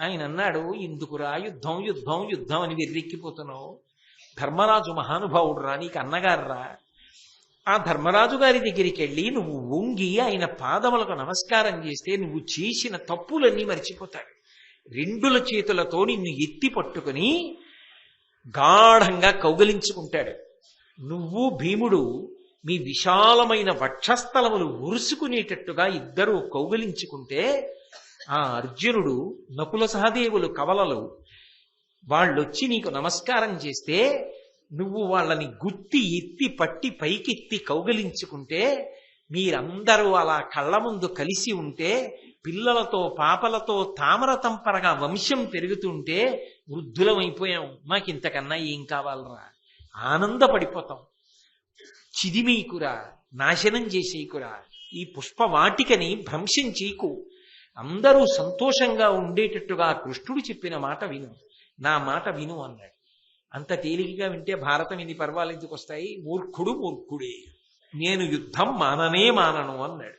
ఆయన అన్నాడు, ఎందుకురా యుద్ధం యుద్ధం యుద్ధం అని వెర్రెక్కిపోతున్నావు? ధర్మరాజు మహానుభావుడు రా, నీకు అన్నగారు రా. ఆ ధర్మరాజు గారి దగ్గరికి వెళ్ళి నువ్వు వంగి ఆయన పాదములకు నమస్కారం చేస్తే నువ్వు చేసిన తప్పులన్నీ మర్చిపోతాడు. రెండుల చేతులతో నిన్ను ఎత్తి పట్టుకుని గాఢంగా కౌగలించుకుంటాడు. నువ్వు భీముడు మీ విశాలమైన వక్షస్థలములు ఉరుసుకునేటట్టుగా ఇద్దరూ కౌగలించుకుంటే ఆ అర్జునుడు, నకుల సహదేవులు కవలలు వాళ్ళొచ్చి నీకు నమస్కారం చేస్తే నువ్వు వాళ్ళని గుత్తి ఎత్తి పట్టి పైకెత్తి కౌగలించుకుంటే మీరందరూ అలా కళ్ళ ముందు కలిసి ఉంటే పిల్లలతో పాపలతో తామర తంపరగా వంశం పెరుగుతుంటే వృద్ధులమైపోయాం, మాకింతకన్నా ఏం కావాలరా? ఆనందపడిపోతాం. చిదిమీకురా, నాశనం చేసేకురా, ఈ పుష్పవాటికని భ్రంశం చేయకు, అందరూ సంతోషంగా ఉండేటట్టుగా కృష్ణుడు చెప్పిన మాట విను, నా మాట విను అన్నాడు. అంత తేలికగా వింటే భారతం ఇన్ని పర్వాలు ఎందుకు వస్తాయి? మూర్ఖుడు మూర్ఖుడే, నేను యుద్ధం మాననే మానను అన్నాడు.